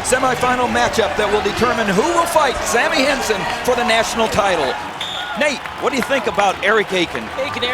semifinal matchup that will determine who will fight Sammy Henson for the national title. Nate, what do you think about Eric Akin? Akin,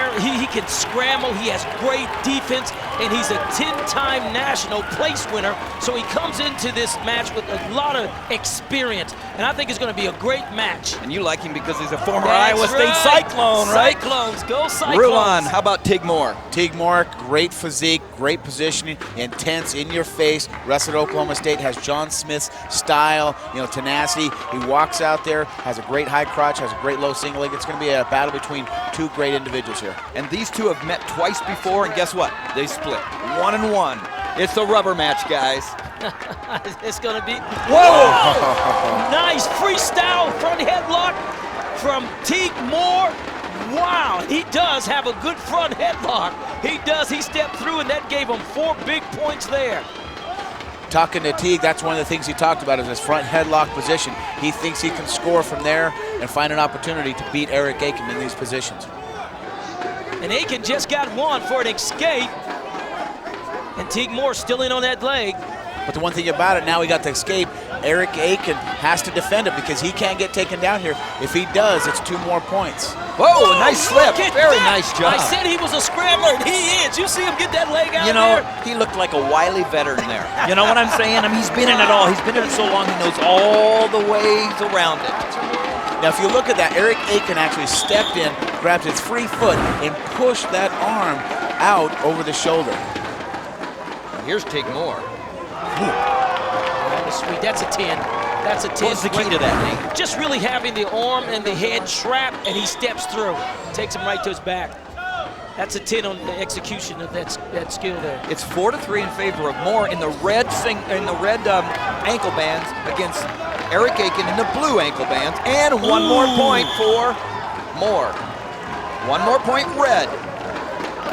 he can scramble, he has great defense, and he's a 10-time national place winner, so he comes into this match with a lot of experience, and I think it's going to be a great match. And you like him because he's a former That's Iowa State right. Cyclone, right? Cyclones, go Cyclones. Rulon, how about Teague Moore? Teague Moore, great physique, great positioning, intense, in your face. Wrestled at Oklahoma State, has John Smith's style, tenacity. He walks out there, has a great high crotch, has a great low single leg. It's going to be a battle between two great individuals here. And these two have met twice before, and guess what? They split 1-1. It's a rubber match, guys. It's going to be... Whoa! Nice freestyle front headlock from Teague Moore. Wow, he does have a good front headlock. He does. He stepped through, and that gave him 4 big points there. Talking to Teague, that's one of the things he talked about is his front headlock position. He thinks he can score from there and find an opportunity to beat Eric Akin in these positions. And Akin just got one for an escape. And Teague Moore still in on that leg. But the one thing about it, now he got the escape. Eric Akin has to defend it because he can't get taken down here. If he does, it's 2 more points. Whoa, nice slip. Very that. nice job. I said he was a scrambler, and he is. You see him get that leg out there? He looked like a wily veteran there. You know what I'm saying? He's been in it all. He's been in it so long, he knows all the ways around it. Now, if you look at that, Eric Akin actually stepped in, grabbed his free foot, and pushed that arm out over the shoulder. Here's Teague Moore. That was sweet. That's a 10. That's a 10. What's the key to that, Nate? Just really having the arm and the head trapped, and he steps through. Takes him right to his back. That's a 10 on the execution of that skill there. It's 4-3 in favor of Moore in the red ankle bands against Eric Akin in the blue ankle bands, and one more point for Moore. One more point, red.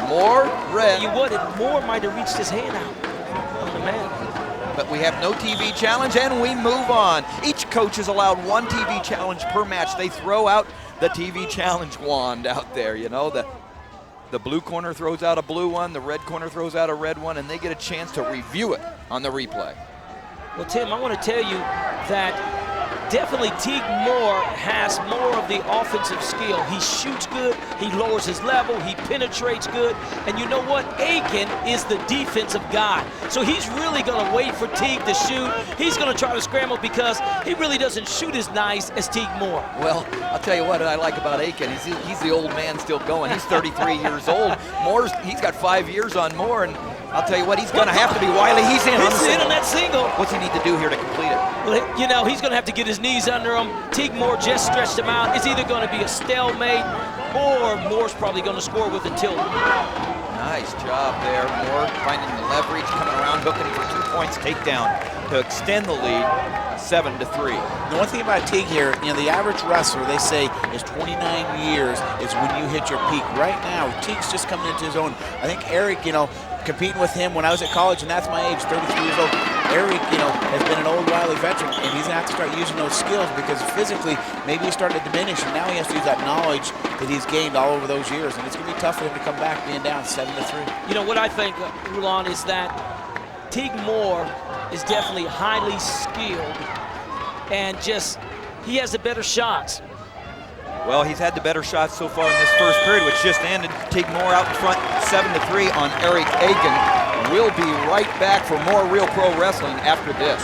Moore, red. You would, and Moore might have reached his hand out on the man. But we have no TV challenge, and we move on. Each coach is allowed 1 TV challenge per match. They throw out the TV challenge wand out there, The blue corner throws out a blue one, the red corner throws out a red one, and they get a chance to review it on the replay. Well, Tim, I want to tell you that definitely Teague Moore has more of the offensive skill. He shoots good, he lowers his level, he penetrates good, and you know what? Akin is the defensive guy. So he's really going to wait for Teague to shoot. He's going to try to scramble because he really doesn't shoot as nice as Teague Moore. Well, I'll tell you what I like about Akin. He's the old man still going. He's 33 years old. He's got 5 years on Moore, and I'll tell you what, he's going to have to be wily. He's in on that single. What's he need to do here to complete it? Well, he's going to have to get his knees under him. Teague Moore just stretched him out. It's either going to be a stalemate or Moore's probably going to score with a tilt. Nice job there. Moore finding the leverage, coming around, hooking for 2 points, takedown to extend the lead, 7-3. The one thing about Teague here, the average wrestler, they say, is 29 years is when you hit your peak. Right now, Teague's just coming into his own. I think Eric, competing with him when I was at college, and that's my age, 33 years old. Eric, has been an old wily veteran, and he's going to have to start using those skills because physically, maybe he's starting to diminish, and now he has to use that knowledge that he's gained all over those years, and it's going to be tough for him to come back being down 7-3. What I think, Rulon, is that Teague Moore is definitely highly skilled, and he has the better shots. Well, he's had the better shots so far in this first period, which just ended. Teague Moore out in front, 7-3 on Eric Akin. We'll be right back for more Real Pro Wrestling after this.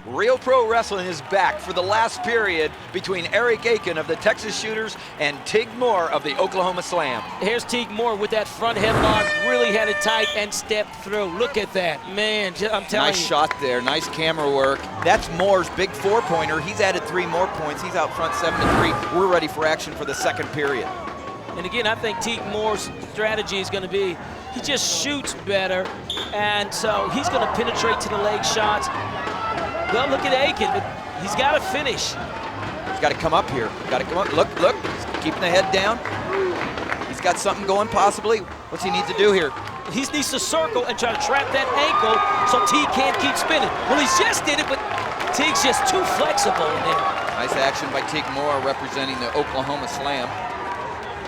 Real Pro Wrestling is back for the last period between Eric Akin of the Texas Shooters and Teague Moore of the Oklahoma Slam. Here's Teague Moore with that front headlock, really had it tight and stepped through. Look at that, man, I'm telling you. Nice shot there, nice camera work. That's Moore's big 4-pointer. He's added 3 more points. He's out front 7-3. We're ready for action for the second period. And again, I think Teague Moore's strategy is going to be, he just shoots better, and so he's going to penetrate to the leg shots. Well, look at Akin, but he's got to finish. He's got to come up here. Got to come up. Look, he's keeping the head down. He's got something going possibly. What's he need to do here? He needs to circle and try to trap that ankle so Teague can't keep spinning. Well, he's just did it, but Teague's just too flexible in there. Nice action by Teague Moore representing the Oklahoma Slam.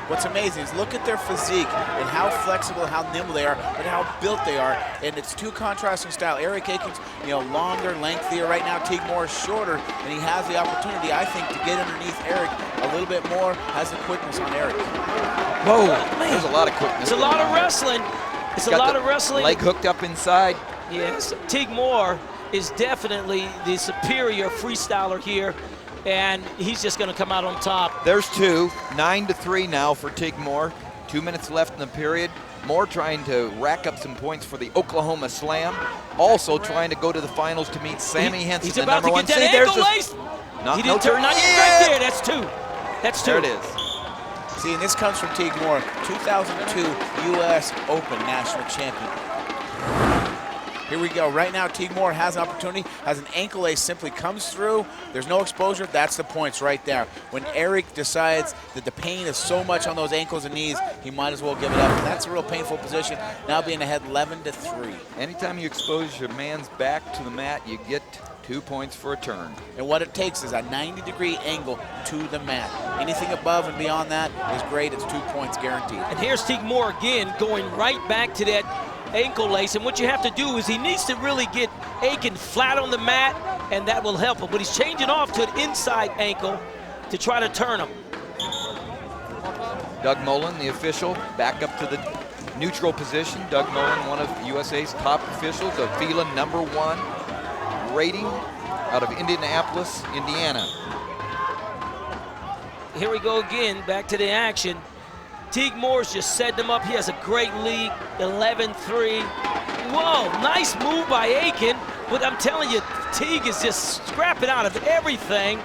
what's amazing is look at their physique and how flexible, how nimble they are, but how built they are. And it's two contrasting style. Eric Akin's, longer, lengthier. Right now, Teague Moore is shorter, and he has the opportunity, I think, to get underneath Eric a little bit more, has the quickness on Eric. Whoa, there's a lot of quickness. It's a lot of wrestling. It's a lot of wrestling. Leg hooked up inside. Yes, Teague Moore is definitely the superior freestyler here, and he's just going to come out on top. There's two, 9-3 now for Teague Moore. 2 minutes left in the period. Moore trying to rack up some points for the Oklahoma Slam. Also trying to go to the finals to meet Sammy Henson, He's the about number to one. get that ankle lace. He didn't turn not right there. That's two. That's two. There it is. See, and this comes from Teague Moore, 2002 U.S. Open national champion. Here we go. Right now, Teague Moore has an opportunity, has an ankle ace, simply comes through. There's no exposure. That's the points right there. When Eric decides that the pain is so much on those ankles and knees, he might as well give it up. And that's a real painful position. Now being ahead 11-3. Anytime you expose your man's back to the mat, you get 2 points for a turn. And what it takes is a 90-degree angle to the mat. Anything above and beyond that is great. It's 2 points guaranteed. And here's Teague Moore again, going right back to that ankle lace, and what you have to do is he needs to really get Akin flat on the mat, and that will help him. But he's changing off to an inside ankle to try to turn him. Doug Mullen, the official, back up to the neutral position. Doug Mullen, one of USA's top officials, a FILA #1 rating out of Indianapolis, Indiana. Here we go again, back to the action. Teague Moore's just setting him up. He has a great lead, 11-3. Whoa, nice move by Akin, but I'm telling you, Teague is just scrapping out of everything.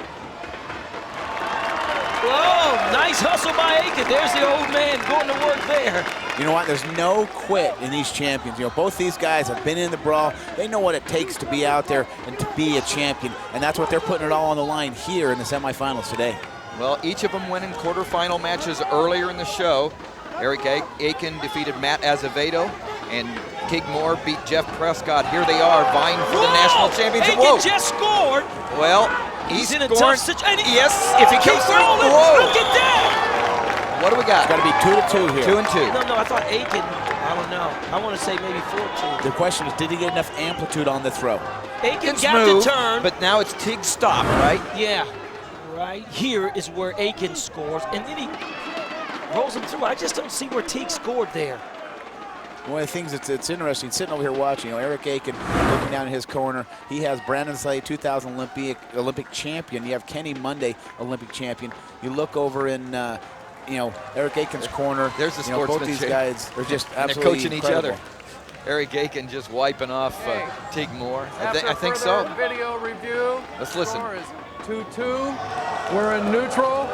Whoa, nice hustle by Akin. There's the old man going to work there. You know what? There's no quit in these champions. Both these guys have been in the brawl. They know what it takes to be out there and to be a champion, and that's what they're putting it all on the line here in the semifinals today. Well, each of them winning quarterfinal matches earlier in the show. Eric Akin defeated Matt Azevedo, and Teague Moore beat Jeff Prescott. Here they are vying for the national championship. Akin just scored. Well, he's in a scoring. tough situation. Yes, if he keeps rolling, look at that. What do we got? It's got to be 2-2 here. 2-2. No, I thought Akin, I don't know. I want to say maybe 4-2. The question is, did he get enough amplitude on the throw? Akin got the turn. But now it's Teague's stop, right? Yeah. Right here is where Akin scores, and then he rolls him through. I just don't see where Teague scored there. One of the things that's interesting, sitting over here watching, Eric Akin looking down in his corner. He has Brandon Slade, 2000 Olympic champion. You have Kenny Monday, Olympic champion. You look over in, Eric Akin's corner. There's the sportsmanship. Both these guys are just absolutely they're coaching incredible. each other. Eric Akin just wiping off Teague Moore. I think so. so. Video review. Let's listen. 2-2. We're in neutral.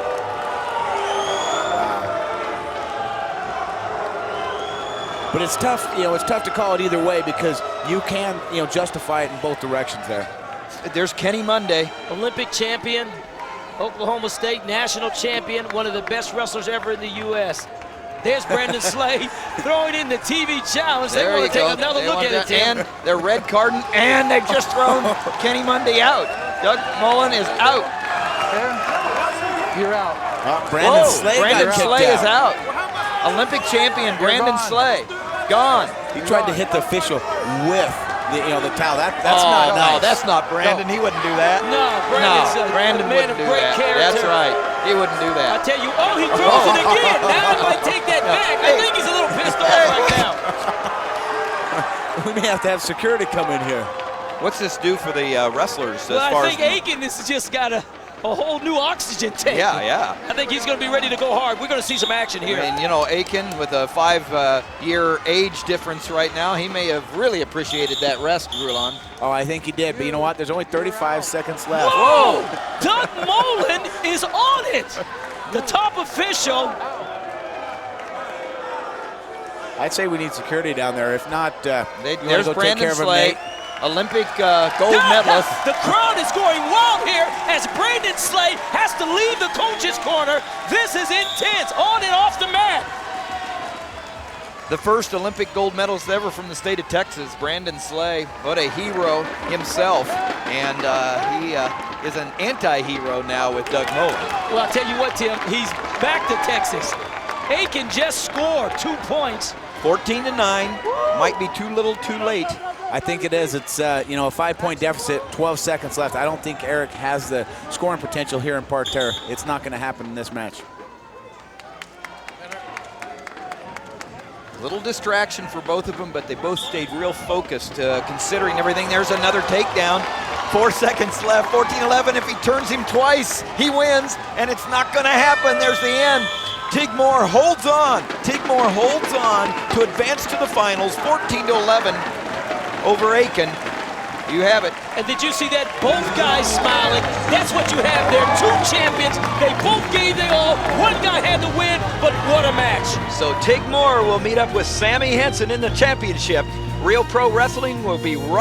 But it's tough, it's tough to call it either way because you can, justify it in both directions there. There's Kenny Monday. Olympic champion, Oklahoma State national champion, one of the best wrestlers ever in the U.S. There's Brandon Slade throwing in the TV challenge. They want to take another look at it, Tim. And they're red carding, and they've just thrown Kenny Monday out. Doug Mullen is out. You're out. Brandon Slade is out. Olympic champion Brandon Slade, gone. He tried to hit the official with the towel. That's not nice. No, that's not Brandon. He wouldn't do that. Brandon wouldn't do that. That's right. He wouldn't do that. I tell you, he throws it again. Now he might take that back. I think he's a little pissed off right now. We may have to have security come in here. What's this do for the wrestlers? I think Akin has just got a whole new oxygen tank. Yeah. I think he's going to be ready to go hard. We're going to see some action here. I mean, Akin with a 5-year age difference right now, he may have really appreciated that rest, Rulon. Oh, I think he did. But you know what? There's only 35 seconds left. Whoa! Doug Mullen is on it. The top official. I'd say we need security down there. If not, there's Brandon Slade. Olympic gold medalist. The crowd is going wild here as Brandon Slade has to leave the coach's corner. This is intense, on and off the mat. The first Olympic gold medalist ever from the state of Texas, Brandon Slade. What a hero himself. And he is an anti-hero now with Doug Mullen. Well, I'll tell you what, Tim, he's back to Texas. Akin just scored 2 points. 14-9, might be too little too late. I think it is. It's a 5-point deficit, 12 seconds left. I don't think Eric has the scoring potential here in parterre. It's not going to happen in this match. Little distraction for both of them, but they both stayed real focused, considering everything. There's another takedown. 4 seconds left, 14-11. If he turns him twice, he wins, and it's not going to happen. There's the end. Teague holds on. Teague holds on to advance to the finals, 14-11 over Akin. You have it. And did you see that? Both guys smiling. That's what you have there. 2 champions. They both gave their all. One guy had to win, but what a match. So Teague will meet up with Sammy Henson in the championship. Real Pro Wrestling will be right